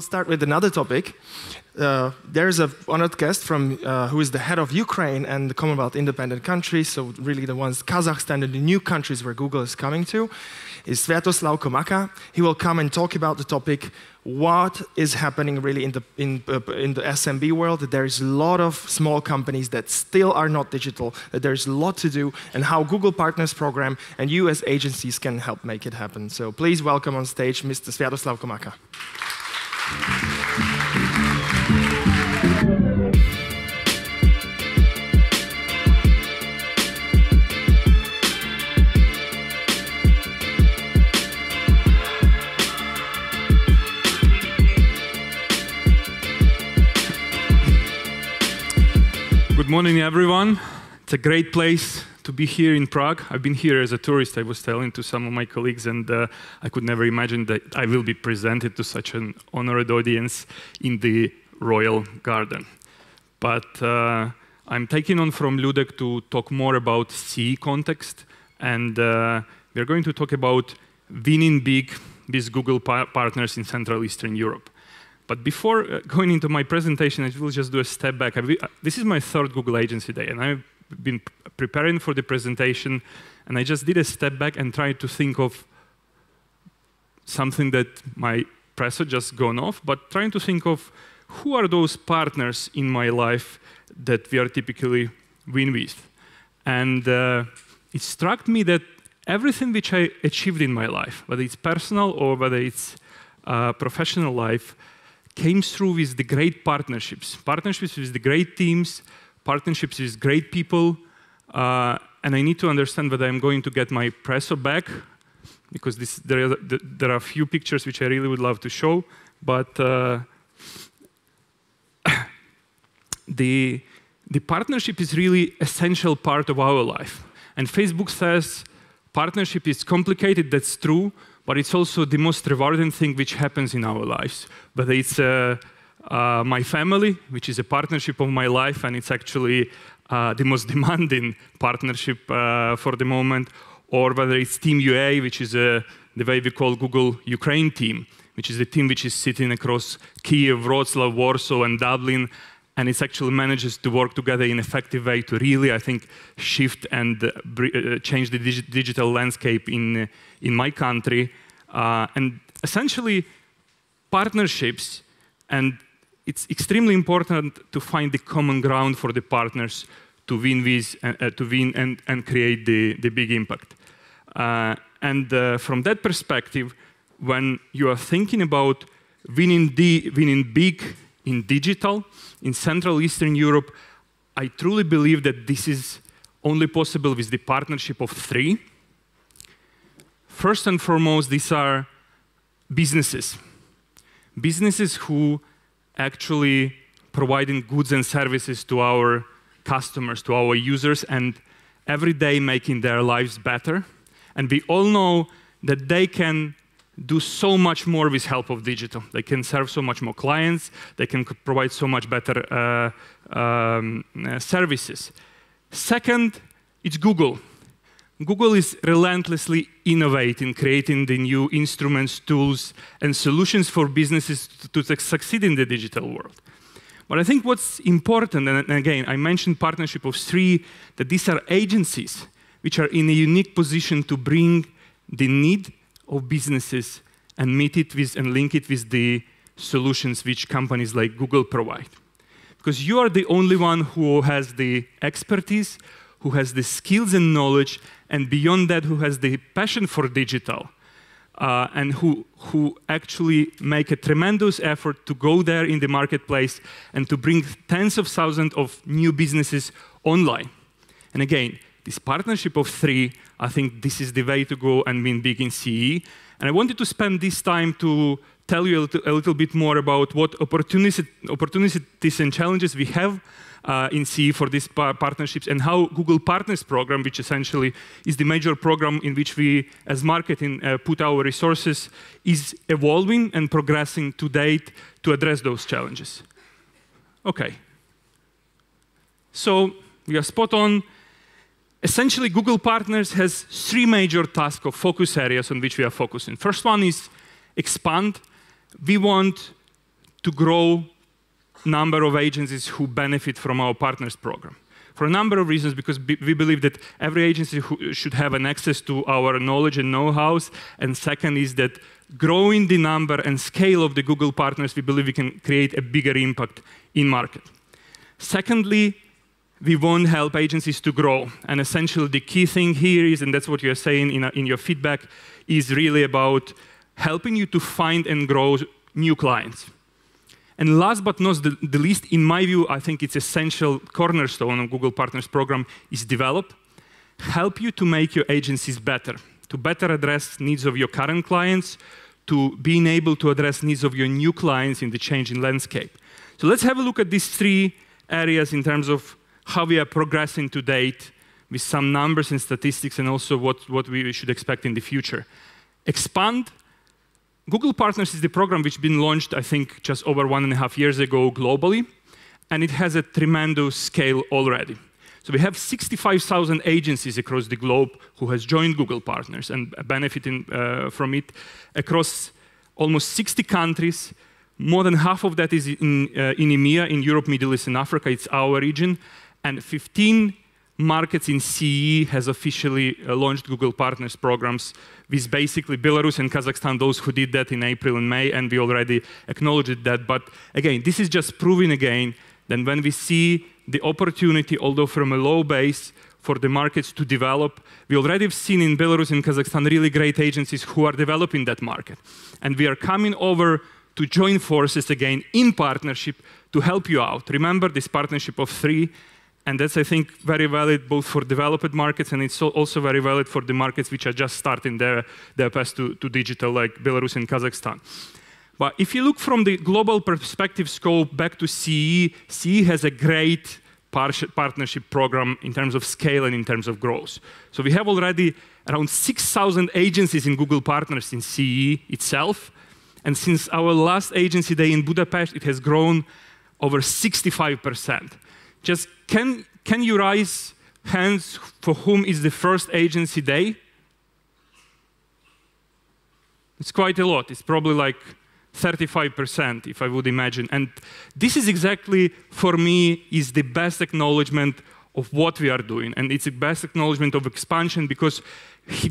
We'll start with another topic. There's a honored guest from who is the head of Ukraine and the Commonwealth independent countries, so really the ones Kazakhstan and the new countries where Google is coming to, is Sviatoslav Komakha. He will come and talk about the topic, what is happening really in the SMB world, that there is a lot of small companies that still are not digital, that there's a lot to do, and how Google Partners Program and you as agencies can help make it happen. So please welcome on stage Mr. Sviatoslav Komakha. Good morning, everyone. It's a great place to be here in Prague. I've been here as a tourist, I was telling to some of my colleagues, and I could never imagine that I will be presented to such an honored audience in the Royal Garden. But I'm taking on from Ludek to talk more about CE context, and we're going to talk about winning big with Google partners in Central Eastern Europe. But before going into my presentation, I will just do a step back. This is my third Google Agency Day, and I've been preparing for the presentation, and I just did a step back and tried to think of something that my press had just gone off, but trying to think of who are those partners in my life that we are typically win with. And it struck me that everything which I achieved in my life, whether it's personal or whether it's professional life, came through with the great partnerships. Partnerships with the great teams, partnerships with great people, and I need to understand whether I'm going to get my presso back, because there are a few pictures which I really would love to show, but the partnership is really essential part of our life. And Facebook says partnership is complicated, that's true, but it's also the most rewarding thing which happens in our lives. Whether it's my family, which is a partnership of my life, and it's actually the most demanding partnership for the moment, or whether it's Team UA, which is the way we call Google Ukraine team, which is the team which is sitting across Kiev, Wrocław, Warsaw, and Dublin, and it actually manages to work together in an effective way to really, I think, shift and change the digital landscape in my country. And essentially, partnerships, and it's extremely important to find the common ground for the partners to win with, and create the big impact. From that perspective, when you are thinking about winning big in digital, in Central Eastern Europe, I truly believe that this is only possible with the partnership of three. First and foremost, these are businesses. Businesses who actually providing goods and services to our customers, to our users, and every day making their lives better. And we all know that they can do so much more with help of digital. They can serve so much more clients. They can provide so much better services. Second, it's Google. Google is relentlessly innovating, creating the new instruments, tools, and solutions for businesses to succeed in the digital world. But I think what's important, and again, I mentioned partnership of three, that these are agencies which are in a unique position to bring the need of businesses and meet it with and link it with the solutions which companies like Google provide. Because you are the only one who has the expertise, who has the skills and knowledge, and beyond that, who has the passion for digital, and who actually make a tremendous effort to go there in the marketplace and to bring tens of thousands of new businesses online. And again, this partnership of three, I think this is the way to go and win big in CE. And I wanted to spend this time to tell you a little bit more about what opportunities and challenges we have in CE for these partnerships, and how Google Partners Program, which essentially is the major program in which we, as marketing, put our resources, is evolving and progressing to date to address those challenges. Okay. So we are spot on. Essentially, Google Partners has three major tasks or focus areas on which we are focusing. First one is expand. We want to grow number of agencies who benefit from our partners program. For a number of reasons, because we believe that every agency should have an access to our knowledge and know-hows. And second is that growing the number and scale of the Google partners, we believe we can create a bigger impact in market. Secondly, we want to help agencies to grow. And essentially the key thing here is, and that's what you're saying in your feedback, is really about helping you to find and grow new clients. And last but not the least, in my view, I think it's essential cornerstone of Google Partners program is develop, help you to make your agencies better, to better address needs of your current clients, to being able to address needs of your new clients in the changing landscape. So let's have a look at these three areas in terms of how we are progressing to date with some numbers and statistics and also what we should expect in the future. Expand. Google Partners is the program which has been launched, I think, just over 1.5 years ago globally, and it has a tremendous scale already. So we have 65,000 agencies across the globe who has joined Google Partners and benefiting from it across almost 60 countries. More than half of that is in EMEA, in Europe, Middle East, and Africa. It's our region. And 15 markets in CE has officially launched Google Partners programs with basically Belarus and Kazakhstan, those who did that in April and May, and we already acknowledged that. But again, this is just proving again that when we see the opportunity, although from a low base, for the markets to develop, we already have seen in Belarus and Kazakhstan really great agencies who are developing that market. And we are coming over to join forces again in partnership to help you out. Remember this partnership of 3. And that's, I think, very valid both for developed markets, and it's also very valid for the markets which are just starting their path to digital, like Belarus and Kazakhstan. But if you look from the global perspective scope back to CE, CE has a great partnership program in terms of scale and in terms of growth. So we have already around 6,000 agencies in Google Partners in CE itself. And since our last agency day in Budapest, it has grown over 65%. Just can you raise hands for whom is the first agency day? It's quite a lot. It's probably like 35%, if I would imagine. And this is exactly, for me, is the best acknowledgement of what we are doing. And it's the best acknowledgement of expansion because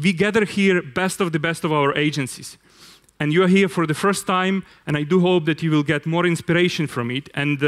we gather here best of our agencies. And you are here for the first time, and I do hope that you will get more inspiration from it. And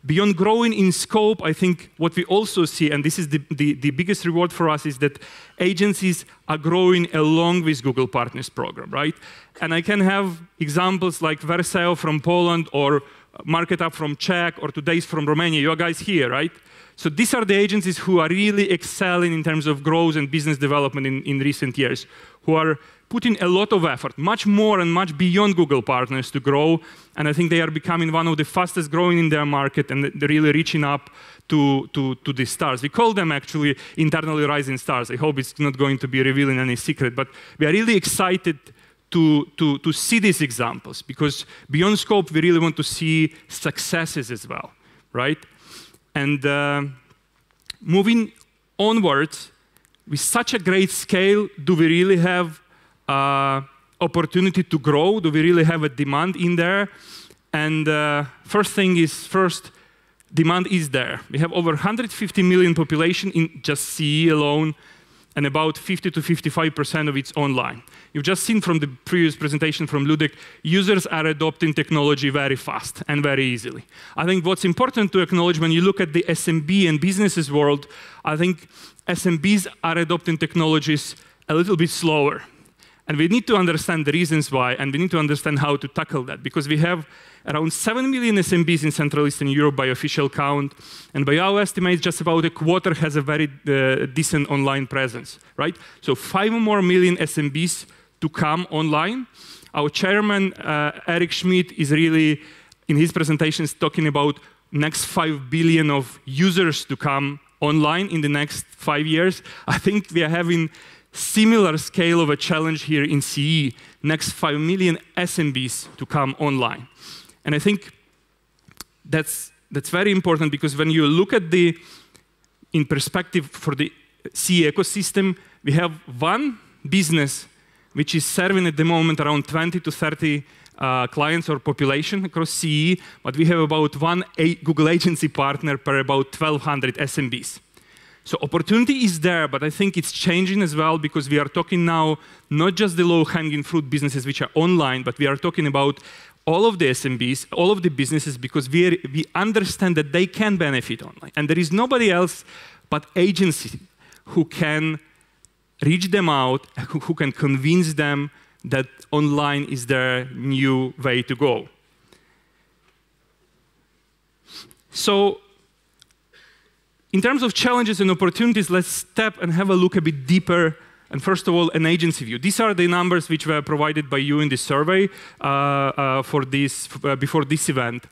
beyond growing in scope, I think what we also see, and this is the biggest reward for us, is that agencies are growing along with Google Partners program, right? And I can have examples like Versailles from Poland or MarketUp from Czech or Today's from Romania. You guys here, right? So these are the agencies who are really excelling in terms of growth and business development in recent years, who are putting a lot of effort, much more and much beyond Google Partners to grow. And I think they are becoming one of the fastest growing in their market, and they're really reaching up to the stars. We call them actually internally rising stars. I hope it's not going to be revealing any secret, but we are really excited to see these examples, because beyond scope, we really want to see successes as well, right? And moving onwards, with such a great scale, do we really have opportunity to grow? Do we really have a demand in there? And first thing is, demand is there. We have over 150 million population in just CE alone, and about 50 to 55% of it's online. You've just seen from the previous presentation from Ludek, users are adopting technology very fast and very easily. I think what's important to acknowledge when you look at the SMB and businesses world, I think SMBs are adopting technologies a little bit slower. And we need to understand the reasons why, and we need to understand how to tackle that, because we have around 7 million SMBs in Central Eastern Europe by official count, and by our estimates, just about a quarter has a very decent online presence, right? So 5 more million SMBs to come online. Our chairman, Eric Schmidt, is really, in his presentations, talking about next 5 billion of users to come online in the next 5 years. I think we are having similar scale of a challenge here in CE, next 5 million SMBs to come online. And I think that's very important, because when you look at in perspective for the CE ecosystem, we have one business which is serving at the moment around 20 to 30 clients or population across CE, but we have about one Google agency partner per about 1,200 SMBs. So opportunity is there, but I think it's changing as well because we are talking now not just the low-hanging fruit businesses which are online, but we are talking about all of the SMBs, all of the businesses, because we understand that they can benefit online. And there is nobody else but agencies who can reach them out, who can convince them that online is their new way to go. So, in terms of challenges and opportunities, let's step and have a look a bit deeper. And first of all, an agency view. These are the numbers which were provided by you in the survey before this event.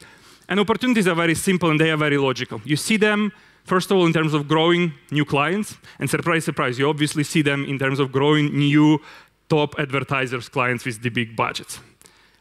And opportunities are very simple and they are very logical. You see them, first of all, in terms of growing new clients. And surprise, surprise, you obviously see them in terms of growing new top advertisers, clients with the big budgets.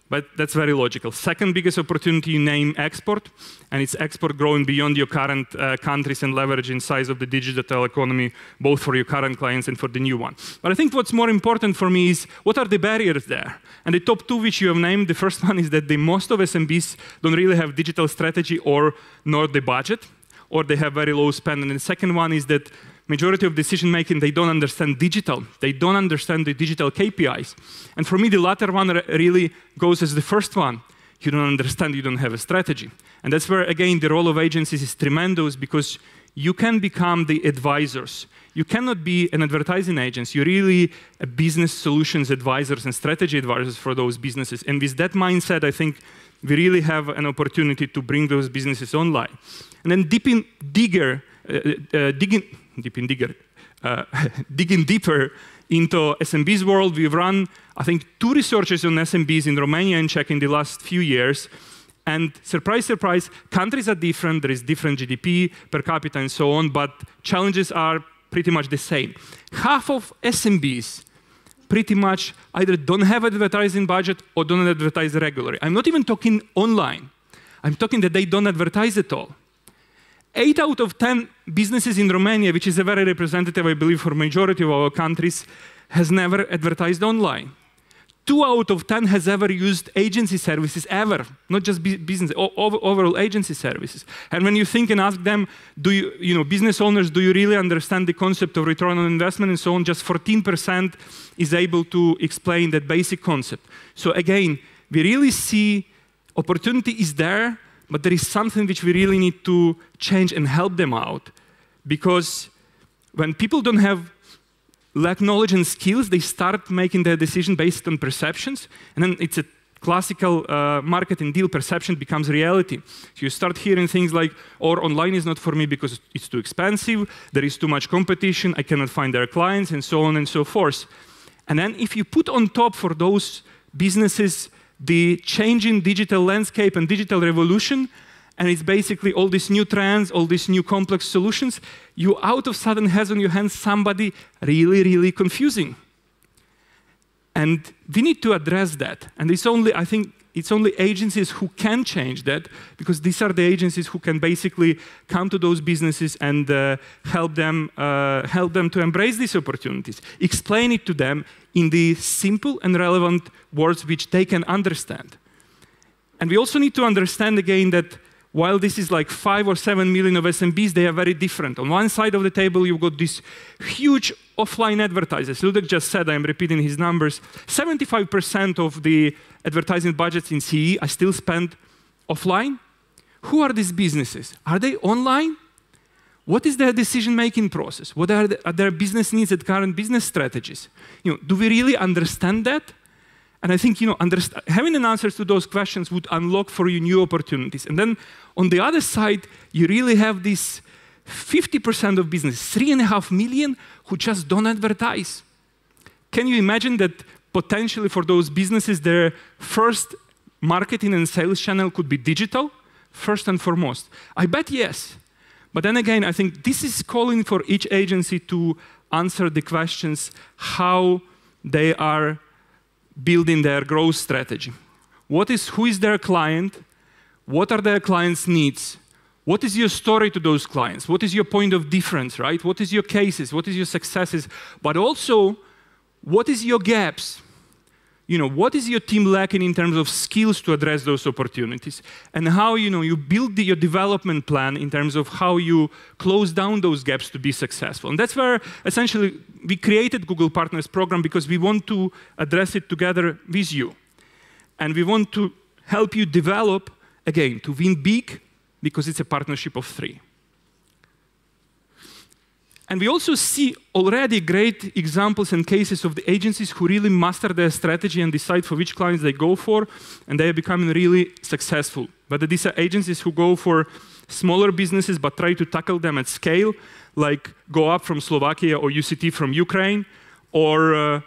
But that's very logical. Second biggest opportunity, you name export, and it's export growing beyond your current countries and leveraging size of the digital economy, both for your current clients and for the new one. But I think what's more important for me is what are the barriers there? And the top two which you have named, the first one is that most of SMBs don't really have digital strategy or nor the budget, or they have very low spend. And the second one is that majority of decision making, they don't understand digital. They don't understand the digital KPIs. And for me, the latter one really goes as the first one. You don't understand, you don't have a strategy. And that's where, again, the role of agencies is tremendous because you can become the advisors. You cannot be an advertising agency. You're really a business solutions advisors and strategy advisors for those businesses. And with that mindset, I think we really have an opportunity to bring those businesses online. And then digging deeper into SMBs world, we've run, I think, 2 researches on SMBs in Romania and Czech in the last few years. And surprise, surprise, countries are different. There is different GDP per capita and so on, but challenges are pretty much the same. Half of SMBs pretty much either don't have advertising budget or don't advertise regularly. I'm not even talking online. I'm talking that they don't advertise at all. 8 out of 10 businesses in Romania, which is a very representative, I believe, for majority of our countries, has never advertised online. 2 out of 10 has ever used agency services ever, not just business, overall agency services. And when you think and ask them, business owners, do you really understand the concept of return on investment and so on, just 14% is able to explain that basic concept. So again, we really see opportunity is there, but there is something which we really need to change and help them out. Because when people lack knowledge and skills, they start making their decision based on perceptions. And then it's a classical marketing deal, perception becomes reality. So you start hearing things like, or online is not for me because it's too expensive, there is too much competition, I cannot find their clients, and so on and so forth. And then if you put on top for those businesses the changing digital landscape and digital revolution, and it's basically all these new trends, all these new complex solutions, you out of sudden has on your hands somebody really, really confusing. And we need to address that. And I think it's only agencies who can change that, because these are the agencies who can basically come to those businesses and help them to embrace these opportunities, explain it to them in the simple and relevant words which they can understand. And we also need to understand again that while this is like 5 or 7 million of SMBs, they are very different. On one side of the table, you've got these huge offline advertisers. Ludek just said, I'm repeating his numbers, 75% of the advertising budgets in CE are still spent offline. Who are these businesses? Are they online? What is their decision-making process? What are their business needs and current business strategies? Do we really understand that? And I think having an answer to those questions would unlock for you new opportunities. And then on the other side, you really have this 50% of business, 3.5 million, who just don't advertise. Can you imagine that potentially for those businesses, their first marketing and sales channel could be digital, first and foremost? I bet yes. But then again, I think this is calling for each agency to answer the questions how they are building their growth strategy. Who is their client? What are their clients' needs? What is your story to those clients? What is your point of difference, right? What is your cases? What is your successes? But also, what is your gaps? what is your team lacking in terms of skills to address those opportunities, and how you build your development plan in terms of how you close down those gaps to be successful. And that's where essentially we created Google Partners Program, because we want to address it together with you. And we want to help you develop, again, to win big, because it's a partnership of 3. And we also see already great examples and cases of the agencies who really master their strategy and decide for which clients they go for, and they are becoming really successful. Whether these are agencies who go for smaller businesses but try to tackle them at scale, like Go Up from Slovakia or UCT from Ukraine, or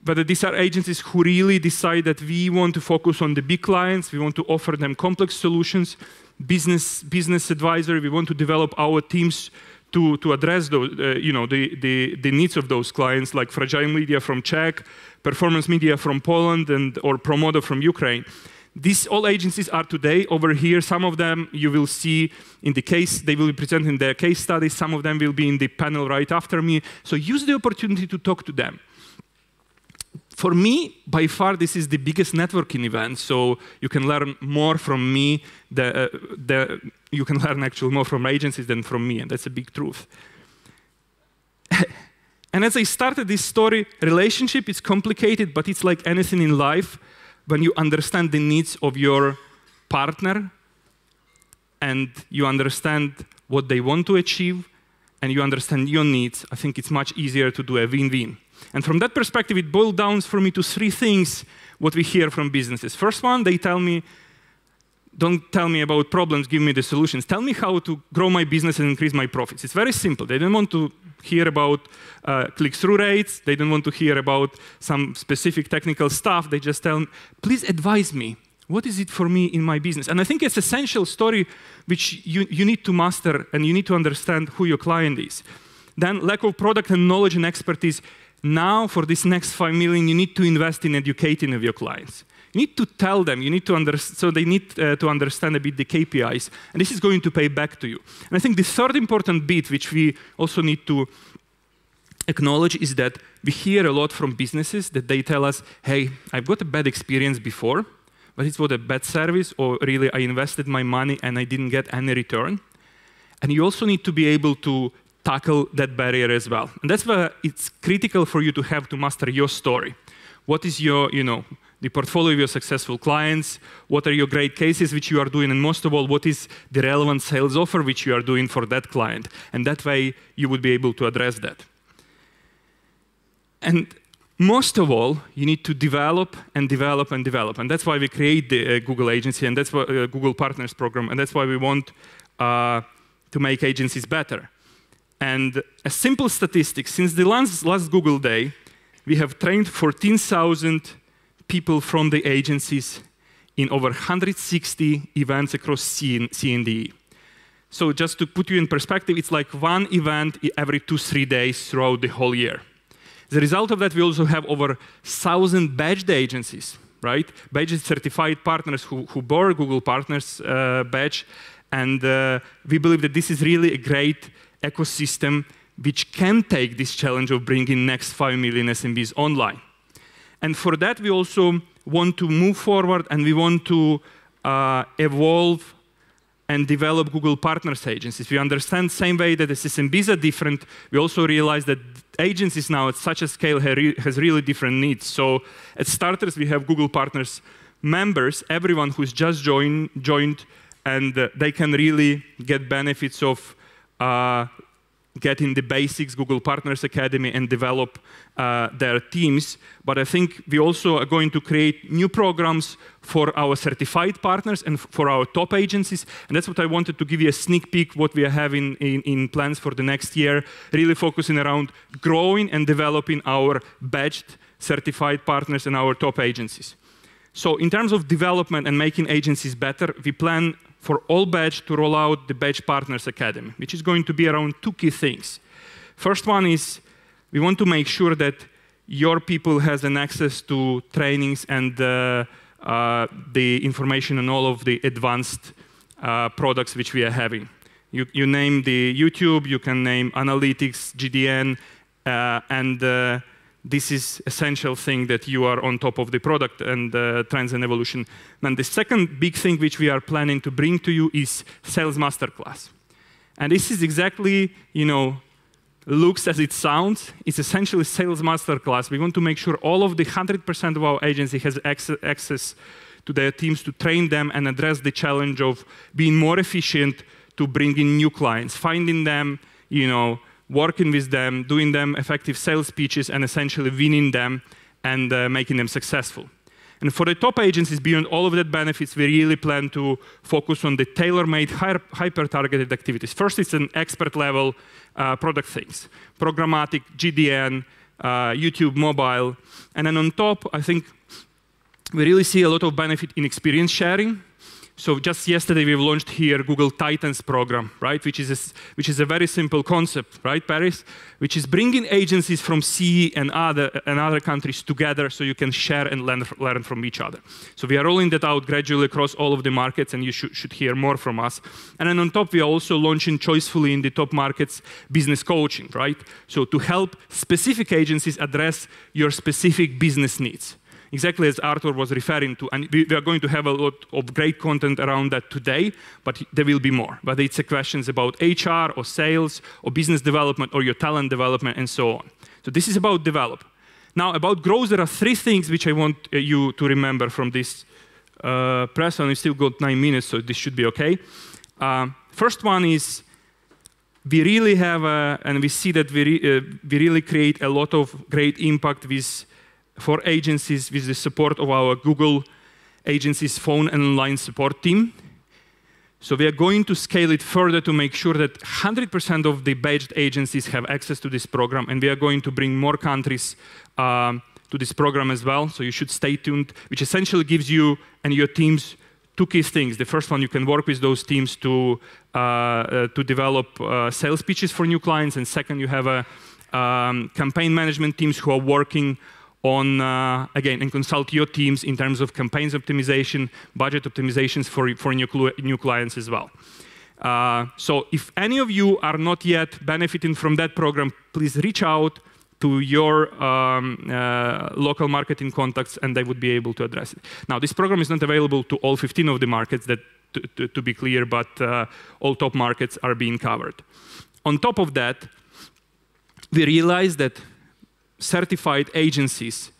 whether these are agencies who really decide that we want to focus on the big clients, we want to offer them complex solutions, business advisory, we want to develop our teams to address those, the needs of those clients, like Fragile Media from Czech, Performance Media from Poland, or Promodo from Ukraine. These all agencies are today over here. Some of them you will see in the case, they will be presenting their case studies. Some of them will be in the panel right after me. So use the opportunity to talk to them. For me, by far, this is the biggest networking event, so you can learn more from me. You can learn actually more from agencies than from me, and that's a big truth. And as I started this story, relationship is complicated, but it's like anything in life. When you understand the needs of your partner, and you understand what they want to achieve, and you understand your needs, I think it's much easier to do a win-win. And from that perspective, it boils down for me to 3 things what we hear from businesses. First one, they tell me, don't tell me about problems, give me the solutions. Tell me how to grow my business and increase my profits. It's very simple. They don't want to hear about click-through rates. They don't want to hear about some specific technical stuff. They just tell me, please advise me. What is it for me in my business? And I think it's an essential story which you need to master, and you need to understand who your client is. Then lack of product and knowledge and expertise. Now, for this next 5 million, you need to invest in educating of your clients. You need to tell them, you need to so they need to understand a bit the KPIs, and this is going to pay back to you. And I think the third important bit, which we also need to acknowledge, is that we hear a lot from businesses that they tell us, hey, I've got a bad experience before, but it was a bad service, or really I invested my money and I didn't get any return. And you also need to be able to tackle that barrier as well. And that's why it's critical for you to have to master your story. What is your, the portfolio of your successful clients? What are your great cases which you are doing? And most of all, what is the relevant sales offer which you are doing for that client? And that way, you would be able to address that. And most of all, you need to develop and develop and develop. And that's why we create the Google agency, and that's why Google Partners Program, and that's why we want to make agencies better. And a simple statistic, since the last Google Day, we have trained 14,000 people from the agencies in over 160 events across C&E. So just to put you in perspective, it's like 1 event every 2-3 days throughout the whole year. As a result of that, we also have over 1,000 badged agencies, right? Badged certified partners who bore Google Partners badge. And we believe that this is really a great ecosystem which can take this challenge of bringing next 5 million SMBs online. And for that, we also want to move forward, and we want to evolve and develop Google Partners agencies. We understand the same way that the SMBs are different. We also realize that agencies now at such a scale has really different needs. So at starters, we have Google Partners members, everyone who's just joined, and they can really get benefits of getting the basics, Google Partners Academy, and develop their teams. But I think we also are going to create new programs for our certified partners and for our top agencies. And that's what I wanted to give you a sneak peek what we are having in plans for the next year, really focusing around growing and developing our badged certified partners and our top agencies. So in terms of development and making agencies better, we plan for all badge to roll out the Badge Partners Academy, which is going to be around 2 key things. First one is we want to make sure that your people has an access to trainings and the information on all of the advanced products which we are having. You name the YouTube, you can name analytics, GDN, and this is essential thing that you are on top of the product and trends and evolution. And the second big thing which we are planning to bring to you is Sales Masterclass. And this is exactly, looks as it sounds. It's essentially Sales Masterclass. We want to make sure all of the 100% of our agency has access to their teams to train them and address the challenge of being more efficient to bring in new clients, finding them, working with them, doing them effective sales pitches, and essentially winning them and making them successful. And for the top agencies, beyond all of that benefits, we really plan to focus on the tailor-made, hyper-targeted activities. First, it's an expert-level product things, programmatic, GDN, YouTube, mobile. And then on top, I think we really see a lot of benefit in experience sharing. So just yesterday, we've launched here Google Titans program, right? Which is a very simple concept, right, Paris? Which is bringing agencies from CE and other countries together so you can share and learn from each other. So we are rolling that out gradually across all of the markets, and you should hear more from us. And then on top, we are also launching choicefully in the top markets business coaching, right? So to help specific agencies address your specific business needs. Exactly as Arthur was referring to, and we are going to have a lot of great content around that today, but there will be more. Whether it's questions about HR or sales or business development or your talent development and so on. So this is about develop. Now about growth, there are three things which I want you to remember from this press, and we still got 9 minutes, so this should be okay. First one is we really have, and we see that we really create a lot of great impact for agencies with the support of our Google agencies phone and online support team. So we are going to scale it further to make sure that 100% of the badged agencies have access to this program, and we are going to bring more countries to this program as well, so you should stay tuned, which essentially gives you and your teams two key things. The first one, you can work with those teams to develop sales pitches for new clients, and second, you have campaign management teams who are working on, again, and consult your teams in terms of campaigns optimization, budget optimizations for new clients as well. So if any of you are not yet benefiting from that program, please reach out to your local marketing contacts and they would be able to address it. Now, this program is not available to all 15 of the markets, to be clear, but all top markets are being covered. On top of that, we realized that certified agencies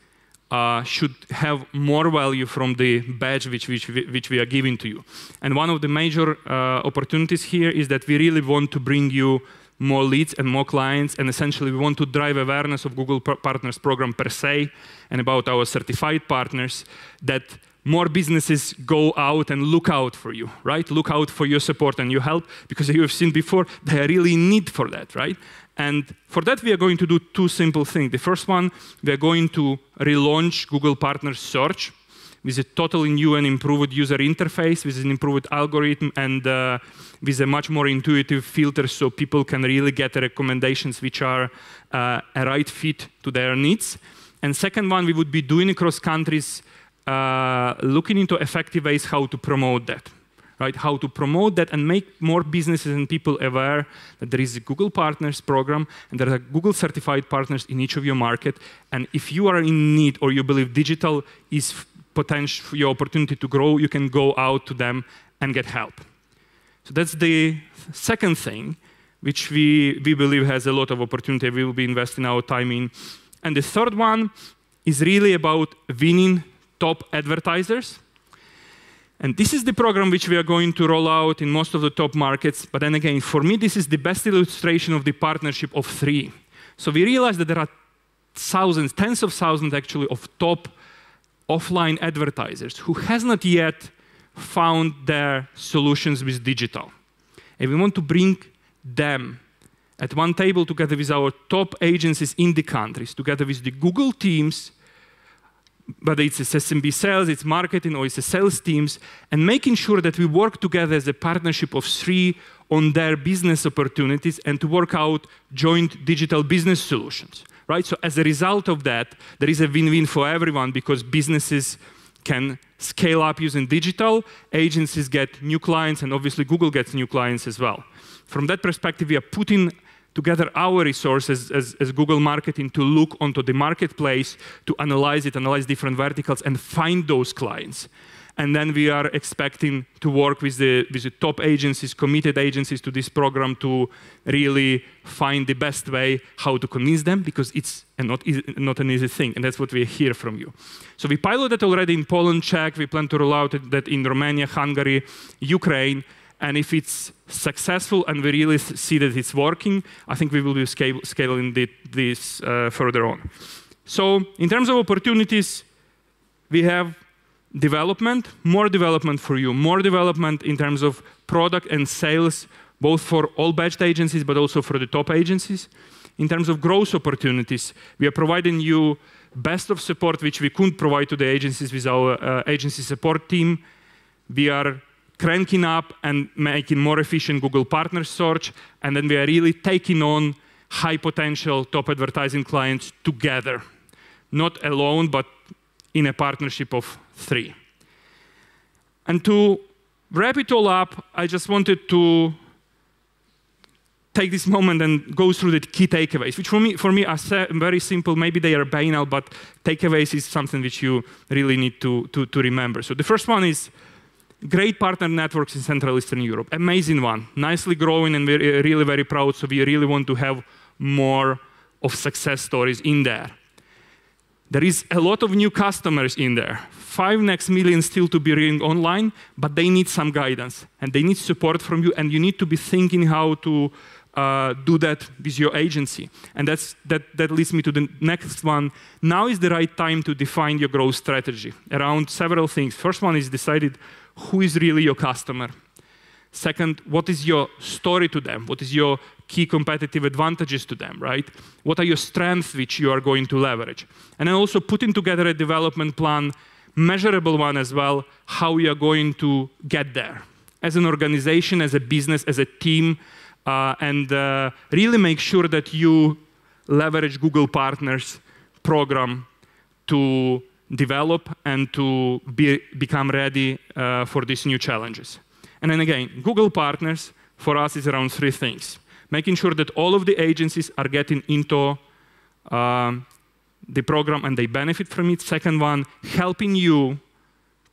should have more value from the badge which we are giving to you. And one of the major opportunities here is that we really want to bring you more leads and more clients, and essentially we want to drive awareness of Google Partners Program per se and about our certified partners, that more businesses go out and look out for you, right? Look out for your support and your help, because you have seen before, they are really in need for that, right? And for that, we are going to do two simple things. The first one, we are going to relaunch Google Partners Search with a totally new and improved user interface, with an improved algorithm, and with a much more intuitive filter so people can really get the recommendations which are a right fit to their needs. And second one, we would be doing across countries, looking into effective ways how to promote that. Right? How to promote that and make more businesses and people aware that there is a Google Partners program and there are Google certified partners in each of your market. And if you are in need or you believe digital is potential your opportunity to grow, you can go out to them and get help. So that's the second thing, which we believe has a lot of opportunity. We will be investing our time in. And the third one is really about winning top advertisers. And this is the program which we are going to roll out in most of the top markets. But then again, for me, this is the best illustration of the partnership of three. So we realize that there are thousands, tens of thousands actually, of top offline advertisers who has not yet found their solutions with digital. And we want to bring them at one table together with our top agencies in the countries, together with the Google teams, whether it's SMB sales, it's marketing, or it's the sales teams, and making sure that we work together as a partnership of three on their business opportunities and to work out joint digital business solutions, right? So as a result of that, there is a win-win for everyone because businesses can scale up using digital, agencies get new clients, and obviously Google gets new clients as well. From that perspective, we are putting to gather our resources as Google Marketing to look onto the marketplace, to analyze it, analyze different verticals, and find those clients. And then we are expecting to work with the top agencies, committed agencies to this program to really find the best way how to convince them, because it's not an easy thing, and that's what we hear from you. So we piloted already in Poland, Czech. We plan to roll out that in Romania, Hungary, Ukraine. And if it's successful and we really see that it's working, I think we will be scaling this further on. So in terms of opportunities, we have development, more development for you, more development in terms of product and sales, both for all batched agencies, but also for the top agencies. In terms of growth opportunities, we are providing you best of support, which we couldn't provide to the agencies with our agency support team. We are cranking up and making more efficient Google Partner Search, and then we are really taking on high potential top advertising clients together, not alone, but in a partnership of 3. And to wrap it all up, I just wanted to take this moment and go through the key takeaways, which for me are very simple. Maybe they are banal, but takeaways is something which you really need to remember. So the first one is great partner networks in Central Eastern Europe. Amazing one, nicely growing, and we're really very proud. So we really want to have more of success stories in there. There is a lot of new customers in there. 5 next million still to be ringing online, but they need some guidance and they need support from you, and you need to be thinking how to do that with your agency. And that leads me to the next one. Now is the right time to define your growth strategy around several things. First one is decided who is really your customer. Second, what is your story to them? What is your key competitive advantages to them, right? What are your strengths which you are going to leverage? And then also putting together a development plan, measurable one as well, how we are going to get there as an organization, as a business, as a team, and really make sure that you leverage Google Partners program to develop and to become ready for these new challenges. And then again, Google Partners for us is around 3 things. Making sure that all of the agencies are getting into the program and they benefit from it. Second one, helping you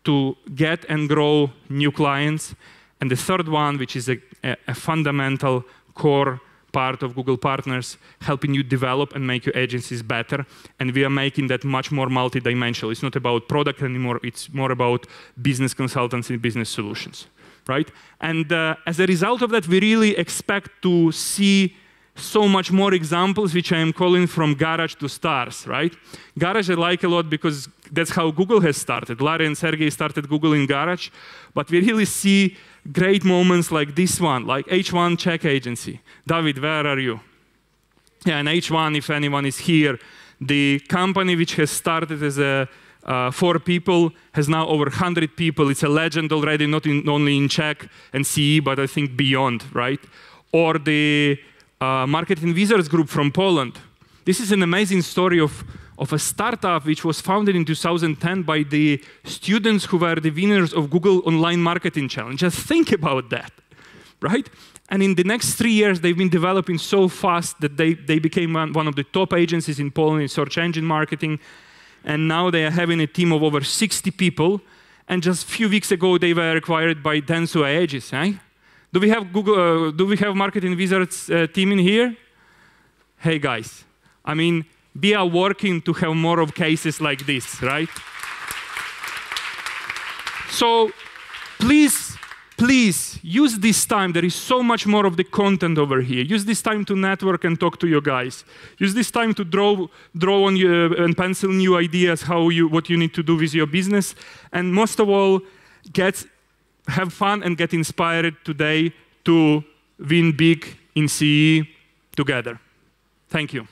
to get and grow new clients. And the third one, which is a fundamental core part of Google Partners, helping you develop and make your agencies better. And we are making that much more multidimensional. It's not about product anymore. It's more about business consultancy, business solutions, right? And as a result of that, we really expect to see so much more examples, which I am calling from garage to stars, right? Garage I like a lot because that's how Google has started. Larry and Sergey started Google in garage, but we really see great moments like this one, like H1 Czech agency. David, where are you? Yeah, and H1, if anyone is here, the company which has started as a 4 people has now over 100 people. It's a legend already, not only in Czech and CE, but I think beyond, right? Or the Marketing Wizards group from Poland. This is an amazing story of a startup which was founded in 2010 by the students who were the winners of Google Online Marketing Challenge. Just think about that, right? And in the next 3 years, they've been developing so fast that they became one of the top agencies in Poland in search engine marketing. And now they are having a team of over 60 people. And just a few weeks ago, they were acquired by Dentsu Aegis, right? Do we have do we have Marketing Wizards team in here? Hey guys, I mean, we are working to have more of cases like this, right? So please use this time. There is so much more of the content over here. Use this time to network and talk to your guys. Use this time to draw on your and pencil new ideas what you need to do with your business. And most of all, have fun and get inspired today to win big in CE together. Thank you.